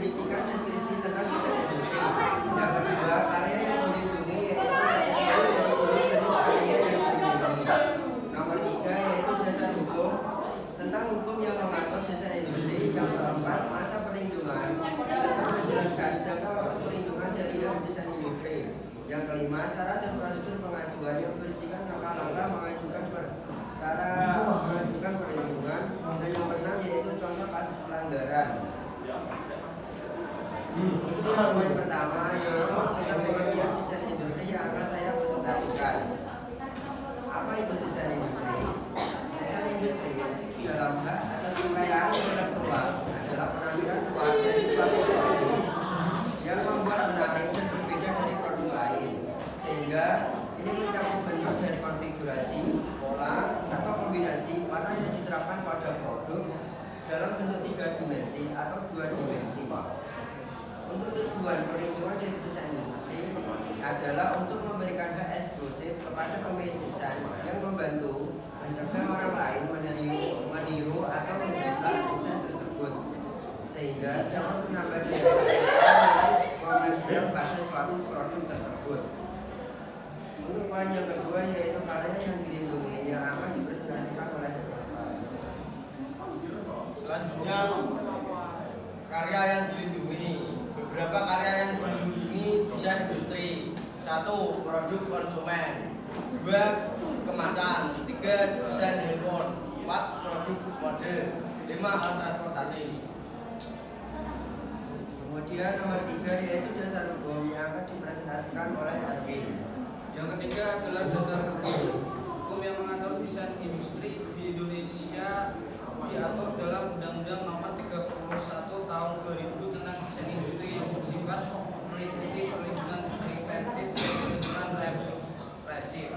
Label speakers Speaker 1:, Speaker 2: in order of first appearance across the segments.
Speaker 1: berisikan deskripsi tentang desain industri. Yang kedua, karya yang dilindungi yaitu material dari jenis karya yang dilindungi. Nomor 3 yaitu dasar hukum tentang hukum yang mengatur desain industri. Yang keempat, masa perlindungan serta menjelaskan jangka waktu perlindungan dari desain industri. Yang kelima, syarat dan prosedur pengajuan yang berisikan langkah-langkah mengajukan perlindungan. Dan yang keenam yaitu contoh kasus pelanggaran. Itu yang poin pertama yaitu tentang pengertian desain industri yang akan saya presentasikan. Apa itu desain industri? Desain industri dalam hak atas kekayaan intelektual adalah penampilan suatu dari suatu produk yang membuat menarik dan berbeda dari produk lain, sehingga ini mencakup bentuk dari konfigurasi, pola, atau kombinasi warna yang diterapkan pada produk dalam bentuk 3 dimensi atau 2 dimensi. Untuk tujuan perlindungan dari desain industri adalah untuk memberikan hak eksklusif kepada pemilik desain yang membantu mencegah orang lain meniru atau menjiplak desain tersebut, sehingga dapat menambah daya tarik komersial pada suatu produk tersebut. Untuk poin yang kedua yaitu karya yang dilindungi yang akan dipresentasikan oleh
Speaker 2: selanjutnya karya yang dilindungi. Beberapa karya yang dilindungi desain industri: 1. Produk konsumen, 2. Kemasan, 3. Desain handphone, 4. Produk mode, 5. Alat transportasi.
Speaker 1: Kemudian nomor 3 yaitu dasar hukum yang akan dipresentasikan oleh Arvin.
Speaker 3: Yang ketiga adalah dasar hukum yang mengatur desain industri di Indonesia diatur dalam Undang-Undang Nomor 31 Tahun 2000 tentang desain industri yang bersifat meliputi perlindungan preventif dan perlindungan represif.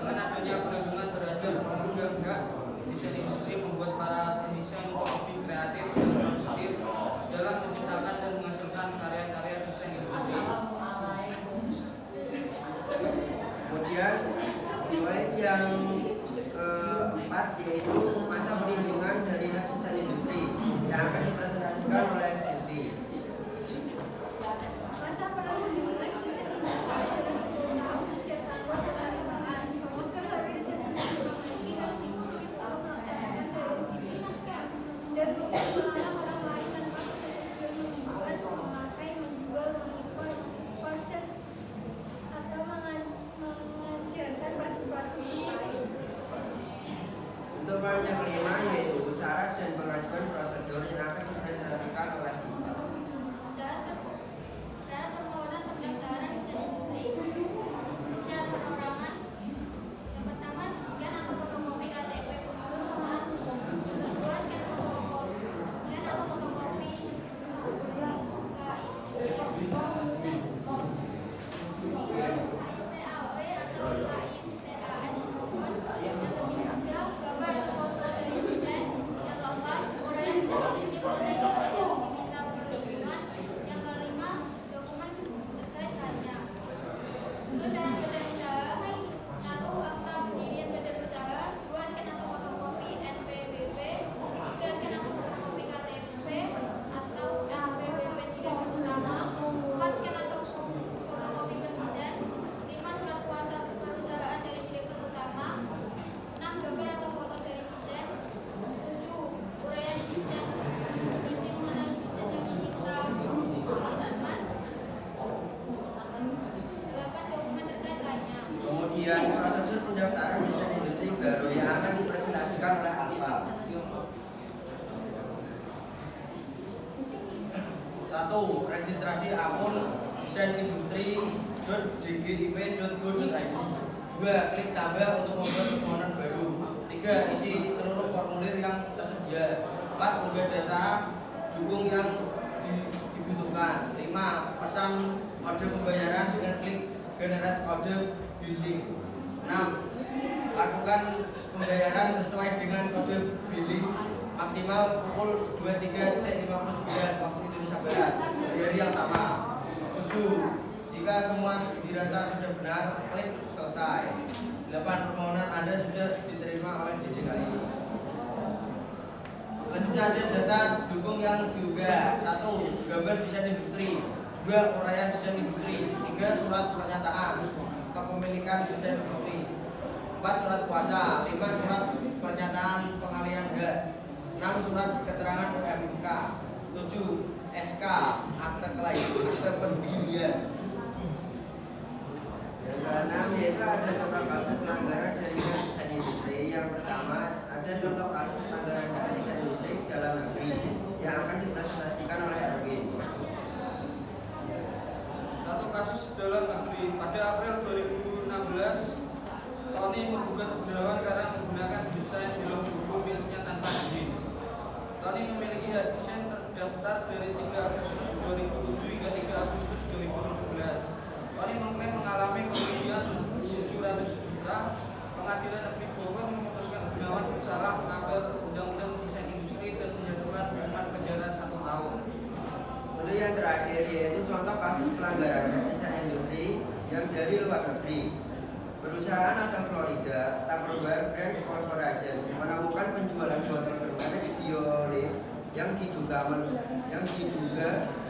Speaker 3: Dengan adanya perlindungan terhadap pemegang hak desain industri membuat para pendesain untuk lebih kreatif dan positif dalam menciptakan dan menghasilkan karya-karya desain industri.
Speaker 1: Kemudian poin yang keempat yaitu masa perlindungan dari hak desain industri yang akan dipresentasikan oleh Silvi.
Speaker 4: Masa perlindungan desain industri adalah 10 tahun sejak tanggal penerimaan pemegang hak desain industri memiliki hak eksklusif untuk melaksanakan sertifikat dan melarang orang lain tanpa persetujuan membuat, memakai, menjual, mengimpor, mengekspor atau mengandalkan produk-produk lain.
Speaker 1: Untuk poin yang kelima yaitu syarat dan pengajuan prosedur yang akan dipresentasikan oleh Sinta.
Speaker 5: Syarat permohonan pendaftaran desain industri. Untuk syarat perorangan, yang pertama scan atau fotokopi KTP pemohon, yang kedua scan atau fotokopi
Speaker 1: Kemudian prosedur pendaftaran desain industri baru yang akan dipresentasikan oleh Alfa.
Speaker 2: 1. Registrasi akun desain industri.dgip.go.id. 2. Klik tambah untuk membuat permohonan baru. 3. Isi seluruh formulir yang tersedia. 4. Unggah data dukung yang dibutuhkan. 5. Pesan kode pembayaran dengan klik generate kode billing. 6. Lakukan pembayaran sesuai dengan kode billing maksimal pukul 23.59 waktu Indonesia Barat di hari yang sama. 7. Jika semua dirasa sudah benar, klik selesai. 8. Permohonan Anda sudah diterima oleh DJKI. Selanjutnya ada data dukung yang diunggah. 1. Gambar desain industri. 2. Uraian desain industri. 3. Surat pernyataan kepemilikan desain industri. 4. Surat kuasa. 5. Surat pernyataan pengalihan hak. 6. Surat keterangan UMK. 7. SK akte kelahiran, akte pendirian.
Speaker 1: Yang keenam yaitu ada contoh kasus pelanggaran dari desain industri. Yang pertama ada contoh kasus pelanggaran dari desain industri dalam negeri yang akan dipresentasikan oleh Erwin.
Speaker 3: Satu kasus dalam negeri pada April 2016, Tony menggugat Gunawan karena menggunakan desain film buku miliknya tanpa izin. Tony memiliki hak desain terdaftar dari 3 Agustus 2007 hingga 3 Agustus 2017. Tony mengklaim mengalami kerugian 700 juta. Pengadilan Negeri Bogor memutuskan Gunawan bersalah melanggar Undang-Undang Desain Industri dan menjatuhkan hukuman penjara 1 tahun.
Speaker 1: Lalu yang terakhir yaitu contoh kasus pelanggaran desain industri yang dari luar negeri. Perusahaan asal Florida, Tupperware Brands Corporation, menemukan penjualan botol bermerek Biolive yang diduga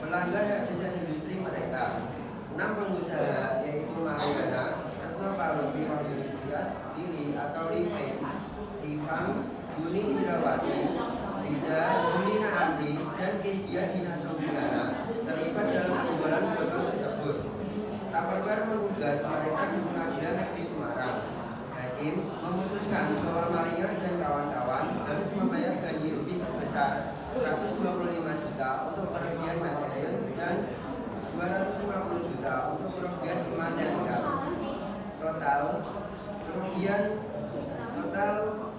Speaker 1: melanggar hak desain industri mereka. 6 pengusaha yaitu Mariana, Retno Palumbi Komunitas Diri atau Live, Ivan, Yuni Indrawati, Riza, Julina Amri, dan Kezia Dina Sofiana terlibat dalam penjualan botol tersebut. Tupperware menggugat mereka di Pengadilan Negeri Semarang. Hakim memutuskan bahwa Maria dan kawan-kawan harus membayar ganti rugi sebesar 125 juta untuk kerugian material dan 250 juta untuk kerugian imaterial. Total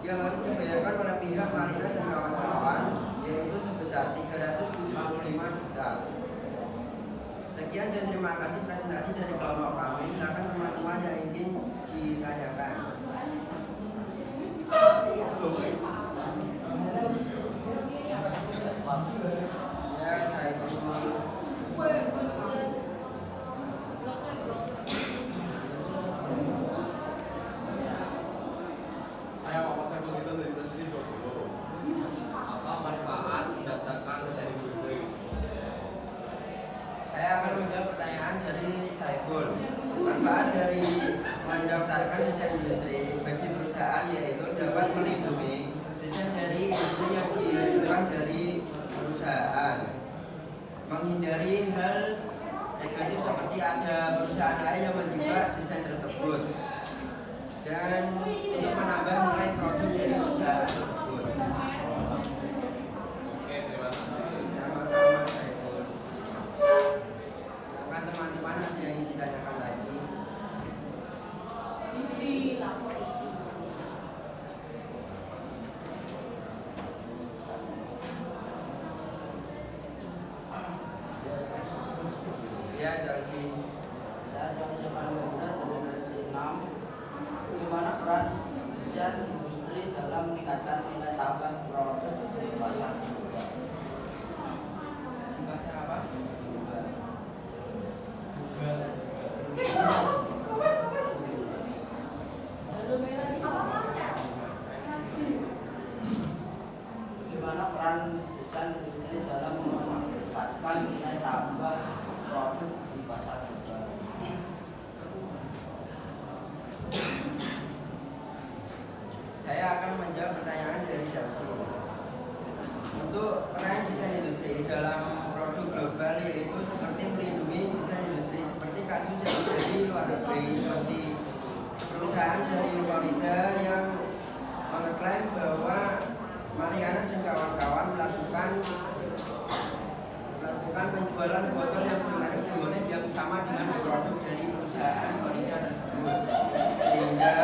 Speaker 1: yang harus dibayarkan oleh pihak Marina dan kawan-kawan yaitu sebesar 375 juta. Sekian dan terima kasih presentasi dari kelompok kami. Silakan teman-teman yang ingin ditanyakan. Ya, saya
Speaker 6: Bapak Saiful Ihsan dari Presiden Bogor. Apa manfaat mendaftarkan desain industri?
Speaker 1: Saya akan menjawab pertanyaan dari Saiful. Manfaat dari mendaftarkan desain industri bagi perusahaan yaitu dapat melindungi desain dari industri yang dihasilkan dari perusahaan, menghindari hal negatif seperti ada perusahaan lain yang menjual desain tersebut, dan untuk menambah nilai produk dari perusahaan tersebut.
Speaker 6: Oke, terima kasih.
Speaker 1: Sama-sama Saiful. Silakan teman-teman ada yang ingin ditanyakan lagi. Ya, Chelsea.
Speaker 7: Saya Chelsea Pandra dari Presiden 6. Bagaimana peran desain industri dalam meningkatkan nilai tambah produk di pasar global?
Speaker 1: Bahasa apa?
Speaker 7: Bagaimana peran desain industri dalam meningkatkan nilai tambah produk di pasar global?
Speaker 1: Saya akan menjawab pertanyaan dari Chelsea. Untuk peran desain industri dalam produk global yaitu seperti melindungi desain industri seperti kasus yang dari luar negeri seperti perusahaan dari Florida yang mengklaim bahwa Mariana dan kawan-kawan melakukan penjualan botol yang bermerek Biolive yang sama dengan produk dari perusahaan Florida tersebut, sehingga